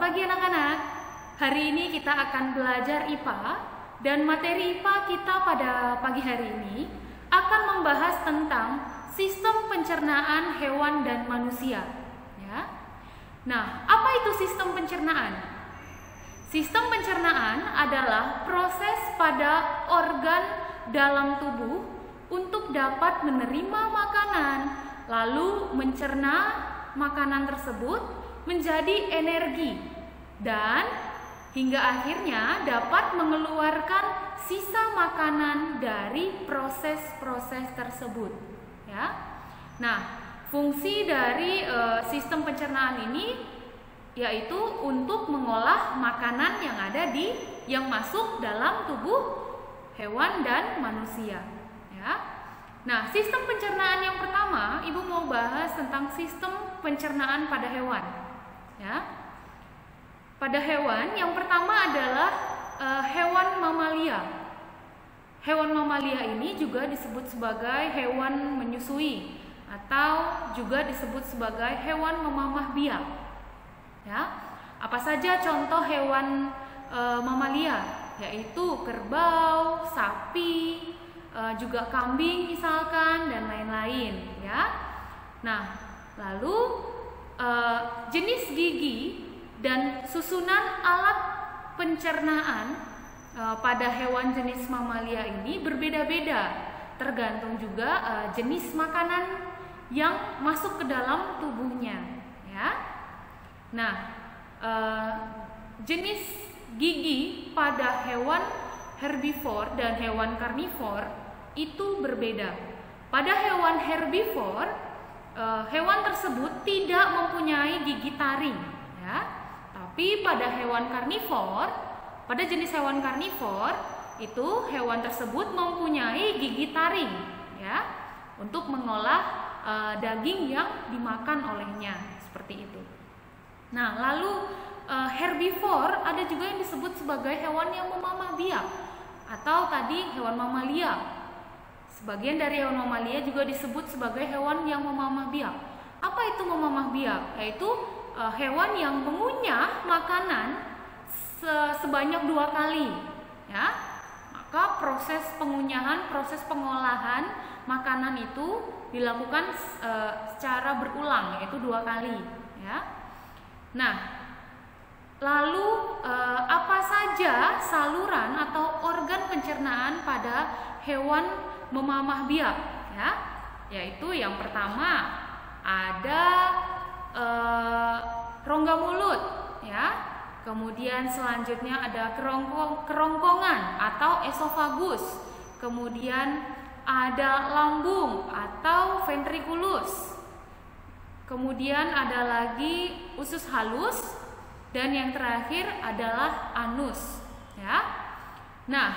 pagi anak-anak. Hari ini kita akan belajar IPA dan materi IPA kita pada pagi hari ini akan membahas tentang sistem pencernaan hewan dan manusia. Ya. Nah, apa itu sistem pencernaan? Sistem pencernaan adalah proses pada organ dalam tubuh untuk dapat menerima makanan, lalu mencerna makanan tersebut menjadi energi dan hingga akhirnya dapat mengeluarkan sisa makanan dari proses-proses tersebut. Ya. Nah, fungsi dari sistem pencernaan ini yaitu untuk mengolah makanan yang masuk dalam tubuh hewan dan manusia. Ya. Nah, sistem pencernaan yang pertama, Ibu mau bahas tentang sistem pencernaan pada hewan. Ya. Pada hewan, yang pertama adalah hewan mamalia. Hewan mamalia ini juga disebut sebagai hewan menyusui atau juga disebut sebagai hewan memamah biak. Ya. Apa saja contoh hewan mamalia? Yaitu kerbau, sapi, juga kambing misalkan, dan lain-lain. Ya. Nah, lalu jenis gigi dan susunan alat pencernaan pada hewan jenis mamalia ini berbeda-beda, tergantung juga jenis makanan yang masuk ke dalam tubuhnya. Ya. Nah, jenis gigi pada hewan herbivor dan hewan karnivor itu berbeda. Pada hewan herbivor, hewan tersebut tidak mempunyai gigi taring, ya. Tapi pada hewan karnivor, pada jenis hewan karnivor itu hewan tersebut mempunyai gigi taring, ya, untuk mengolah daging yang dimakan olehnya, seperti itu. Nah, lalu herbivor ada juga yang disebut sebagai hewan yang memamah biak atau tadi hewan mamalia. Sebagian dari hewan mamalia juga disebut sebagai hewan yang memamah biak. Apa itu memamah biak? Yaitu hewan yang mengunyah makanan sebanyak 2 kali. Ya. Maka proses pengunyahan, proses pengolahan makanan itu dilakukan secara berulang, yaitu 2 kali. Ya. Nah, lalu apa saja saluran atau organ pencernaan pada hewan memamah biak? Ya, yaitu yang pertama ada rongga mulut, ya. Kemudian selanjutnya ada kerongkongan atau esofagus. Kemudian ada lambung atau ventriculus. Kemudian ada lagi usus halus dan yang terakhir adalah anus, ya. Nah,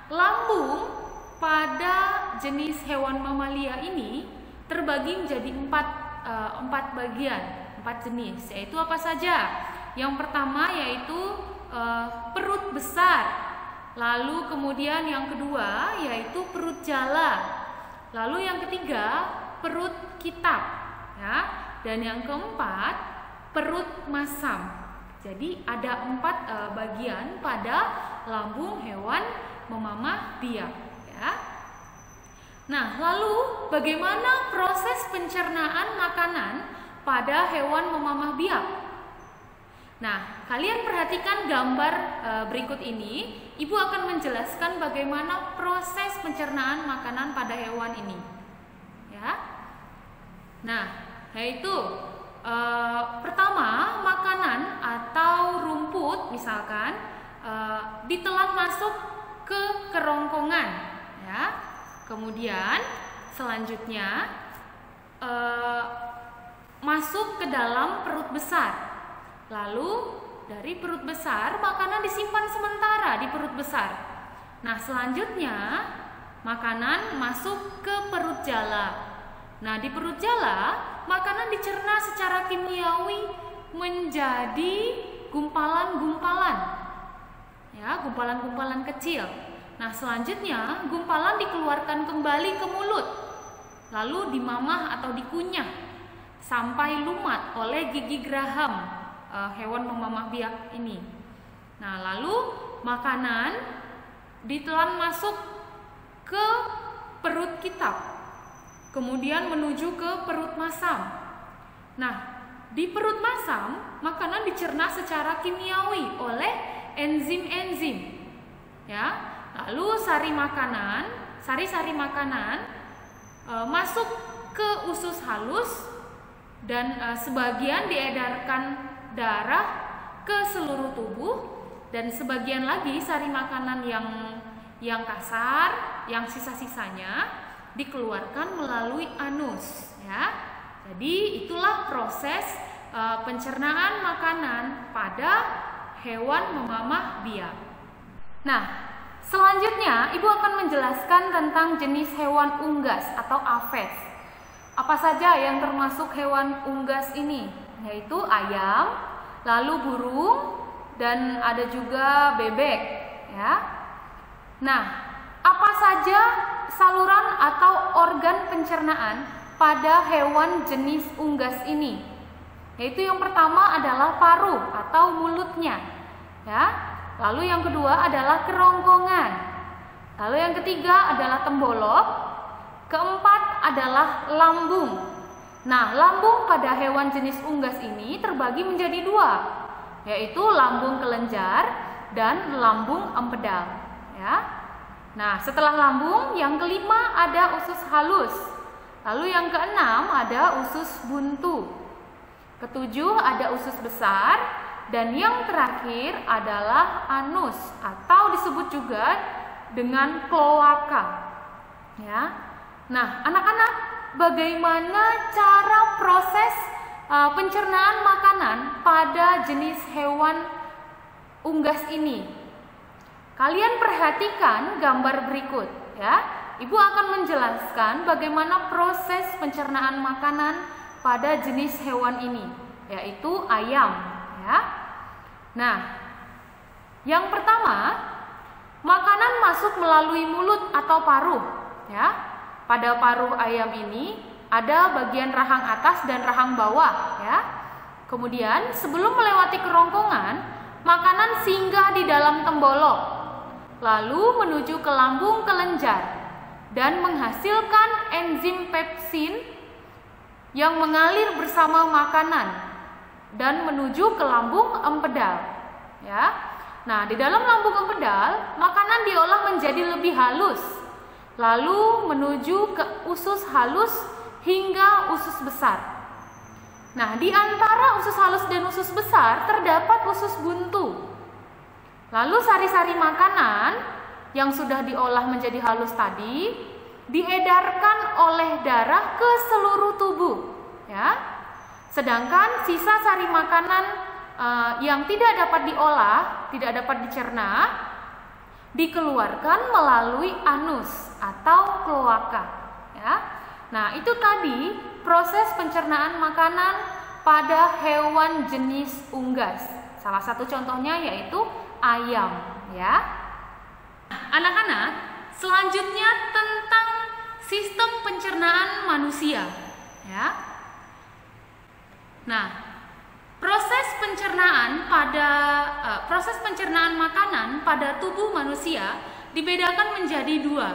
lambung pada jenis hewan mamalia ini terbagi menjadi 4 bagian, 4 jenis, yaitu apa saja? Yang pertama yaitu perut besar, lalu kemudian yang kedua yaitu perut jala, lalu yang ketiga perut kitab, ya, dan yang keempat perut masam. Jadi ada 4 bagian pada lambung hewan memamah biak. Ya. Nah, lalu bagaimana proses pencernaan makanan pada hewan memamah biak? Nah, kalian perhatikan gambar berikut ini. Ibu akan menjelaskan bagaimana proses pencernaan makanan pada hewan ini. Ya. Nah, yaitu pertama, makanan atau rumput misalkan ditelan masuk ke kerongkongan. Ya. Kemudian selanjutnya masuk ke dalam perut besar. Lalu dari perut besar makanan disimpan sementara di perut besar. Nah, selanjutnya makanan masuk ke perut jala. Nah, di perut jala makanan dicerna secara kimiawi menjadi gumpalan-gumpalan. Ya, gumpalan-gumpalan kecil. Nah, selanjutnya gumpalan dikeluarkan kembali ke mulut, lalu dimamah atau dikunyah sampai lumat oleh gigi geraham. hewan memamah biak ini. Nah, lalu makanan ditelan masuk ke perut kita, kemudian menuju ke perut masam. Nah, di perut masam makanan dicerna secara kimiawi oleh enzim-enzim. Ya, lalu sari-sari makanan masuk ke usus halus dan sebagian diedarkan darah ke seluruh tubuh, dan sebagian lagi sari makanan yang kasar, yang sisa-sisanya dikeluarkan melalui anus, ya. Jadi itulah proses pencernaan makanan pada hewan memamah biak. Nah, selanjutnya Ibu akan menjelaskan tentang jenis hewan unggas atau aves. Apa saja yang termasuk hewan unggas ini? Yaitu ayam, lalu burung, dan ada juga bebek, ya. Nah, apa saja saluran atau organ pencernaan pada hewan jenis unggas ini? Yaitu yang pertama adalah paru atau mulutnya, ya. Lalu yang kedua adalah kerongkongan. Lalu yang ketiga adalah tembolok. Keempat adalah lambung. Nah, lambung pada hewan jenis unggas ini terbagi menjadi dua, yaitu lambung kelenjar dan lambung empedal, ya. Nah, setelah lambung, yang kelima ada usus halus. Lalu yang keenam ada usus buntu. Ketujuh ada usus besar, dan yang terakhir adalah anus atau disebut juga dengan kloaka, ya. Nah, anak-anak, bagaimana cara proses pencernaan makanan pada jenis hewan unggas ini? Kalian perhatikan gambar berikut, ya. Ibu akan menjelaskan bagaimana proses pencernaan makanan pada jenis hewan ini, yaitu ayam, ya. Nah, yang pertama, makanan masuk melalui mulut atau paruh, ya. Pada paruh ayam ini ada bagian rahang atas dan rahang bawah, ya. Kemudian sebelum melewati kerongkongan, makanan singgah di dalam tembolok, lalu menuju ke lambung kelenjar dan menghasilkan enzim pepsin yang mengalir bersama makanan dan menuju ke lambung empedal, ya. Nah, di dalam lambung empedal, makanan diolah menjadi lebih halus, lalu menuju ke usus halus hingga usus besar. Nah, di antara usus halus dan usus besar terdapat usus buntu. Lalu sari-sari makanan yang sudah diolah menjadi halus tadi diedarkan oleh darah ke seluruh tubuh, ya. Sedangkan sisa sari makanan yang tidak dapat diolah, tidak dapat dicerna, dikeluarkan melalui anus atau kloaka, ya. Nah, itu tadi proses pencernaan makanan pada hewan jenis unggas. Salah satu contohnya yaitu ayam, ya. Anak-anak, selanjutnya tentang sistem pencernaan manusia, ya. Nah, proses pencernaan makanan pada tubuh manusia dibedakan menjadi dua,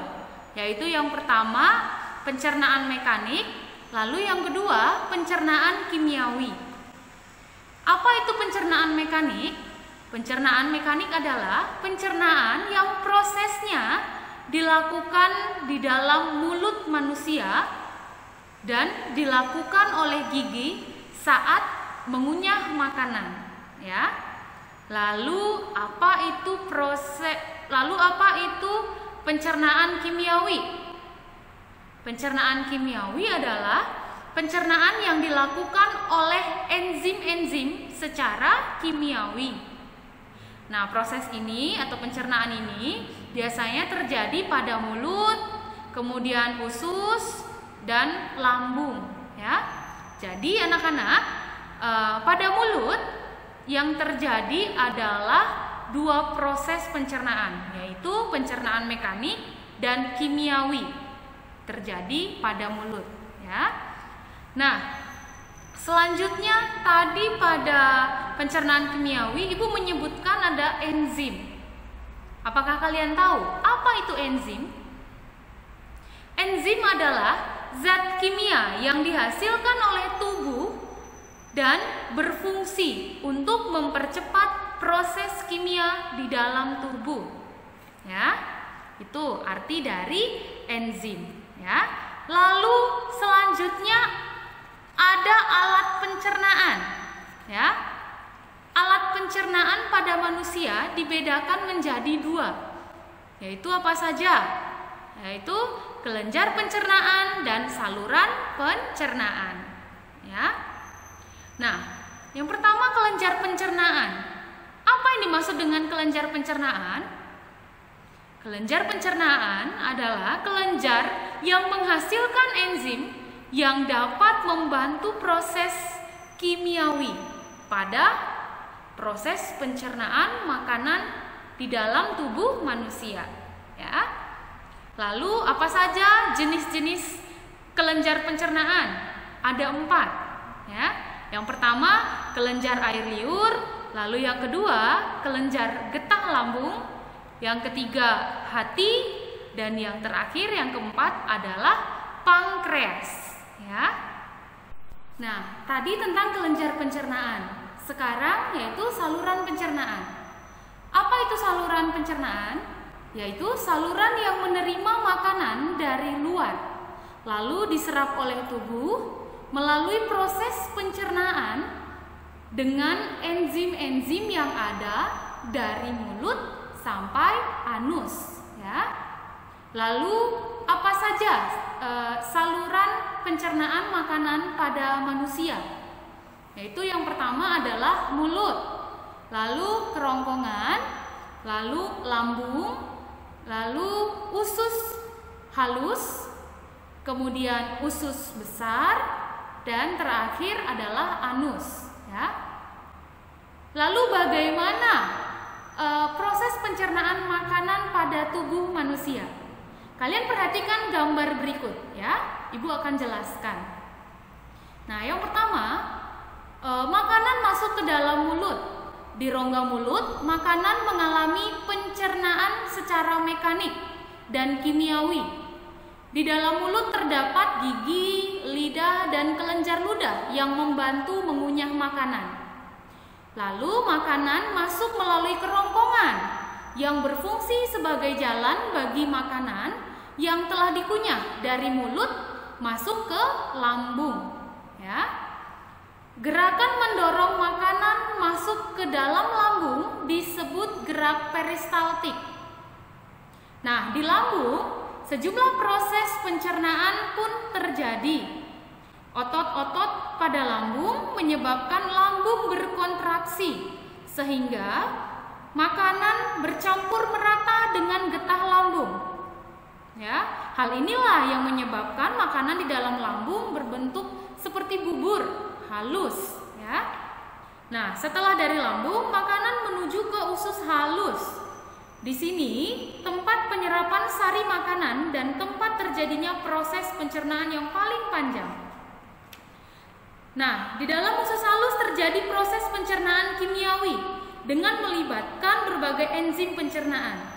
yaitu yang pertama pencernaan mekanik, lalu yang kedua pencernaan kimiawi. Apa itu pencernaan mekanik? Pencernaan mekanik adalah pencernaan yang prosesnya dilakukan di dalam mulut manusia dan dilakukan oleh gigi saat mengunyah makanan, ya. Lalu apa itu pencernaan kimiawi? Pencernaan kimiawi adalah pencernaan yang dilakukan oleh enzim-enzim secara kimiawi. Nah, proses ini atau pencernaan ini biasanya terjadi pada mulut, kemudian usus dan lambung, ya. Jadi anak-anak, pada mulut yang terjadi adalah dua proses pencernaan, yaitu pencernaan mekanik dan kimiawi terjadi pada mulut, ya. Nah, selanjutnya tadi pada pencernaan kimiawi, Ibu menyebutkan ada enzim. Apakah kalian tahu apa itu enzim? Enzim adalah zat kimia yang dihasilkan oleh tubuh dan berfungsi untuk mempercepat proses kimia di dalam tubuh. Ya, itu arti dari enzim. Ya, lalu selanjutnya ada alat pencernaan. Ya, alat pencernaan pada manusia dibedakan menjadi dua, yaitu apa saja? Yaitu kelenjar pencernaan dan saluran pencernaan. Ya. Nah, yang pertama kelenjar pencernaan. Apa yang dimaksud dengan kelenjar pencernaan? Kelenjar pencernaan adalah kelenjar yang menghasilkan enzim yang dapat membantu proses kimiawi pada proses pencernaan makanan di dalam tubuh manusia. Ya. Lalu apa saja jenis-jenis kelenjar pencernaan? Ada 4. Ya. Yang pertama kelenjar air liur, lalu yang kedua kelenjar getah lambung, yang ketiga hati, dan yang terakhir yang keempat adalah pankreas. Ya. Nah, tadi tentang kelenjar pencernaan. Sekarang yaitu saluran pencernaan. Apa itu saluran pencernaan? Yaitu saluran yang menerima makanan dari luar, lalu diserap oleh tubuh melalui proses pencernaan dengan enzim-enzim yang ada dari mulut sampai anus. Ya. Lalu apa saja saluran pencernaan makanan pada manusia? Yaitu yang pertama adalah mulut, lalu kerongkongan, lalu lambung, lalu usus halus, kemudian usus besar, dan terakhir adalah anus. Ya. Lalu bagaimana proses pencernaan makanan pada tubuh manusia? Kalian perhatikan gambar berikut ya, Ibu akan jelaskan. Nah, yang pertama makanan masuk ke dalam mulut. Di rongga mulut, makanan mengalami pencernaan secara mekanik dan kimiawi. Di dalam mulut terdapat gigi, lidah, dan kelenjar ludah yang membantu mengunyah makanan. Lalu makanan masuk melalui kerongkongan yang berfungsi sebagai jalan bagi makanan yang telah dikunyah dari mulut masuk ke lambung. Ya. Gerakan mendorong makanan masuk ke dalam lambung disebut gerak peristaltik. Nah, di lambung sejumlah proses pencernaan pun terjadi. Otot-otot pada lambung menyebabkan lambung berkontraksi sehingga makanan bercampur merata dengan getah lambung. Ya, hal inilah yang menyebabkan makanan di dalam lambung berbentuk seperti bubur halus. Ya. Nah, setelah dari lambung, makanan menuju ke usus halus. Di sini tempat penyerapan sari makanan dan tempat terjadinya proses pencernaan yang paling panjang. Nah, di dalam usus halus terjadi proses pencernaan kimiawi dengan melibatkan berbagai enzim pencernaan.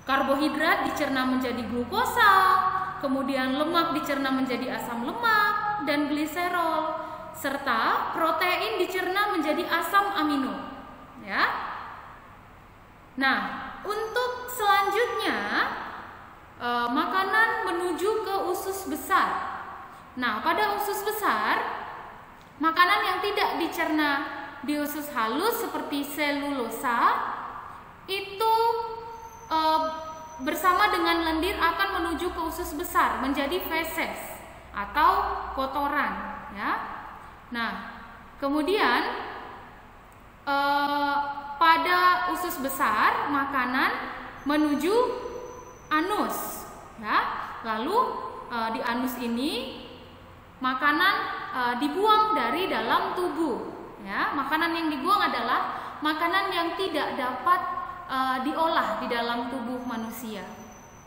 Karbohidrat dicerna menjadi glukosa, kemudian lemak dicerna menjadi asam lemak dan gliserol, serta protein dicerna menjadi asam amino. Ya. Nah, untuk selanjutnya makanan menuju ke usus besar. Nah, pada usus besar, makanan yang tidak dicerna di usus halus seperti selulosa itu bersama dengan lendir akan menuju ke usus besar menjadi feses atau kotoran. Ya. Nah, kemudian pada usus besar makanan menuju anus. Ya. Lalu di anus ini makanan dibuang dari dalam tubuh. Ya. Makanan yang dibuang adalah makanan yang tidak dapat diolah di dalam tubuh manusia.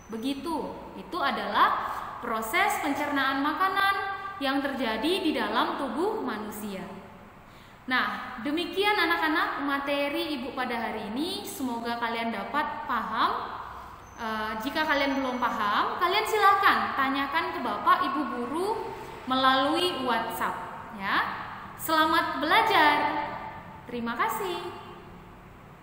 Begitu. Itu adalah proses pencernaan makanan yang terjadi di dalam tubuh manusia. Nah, demikian anak-anak materi Ibu pada hari ini. Semoga kalian dapat paham. Jika kalian belum paham, kalian silakan tanyakan ke Bapak Ibu guru melalui WhatsApp ya. Selamat belajar. Terima kasih.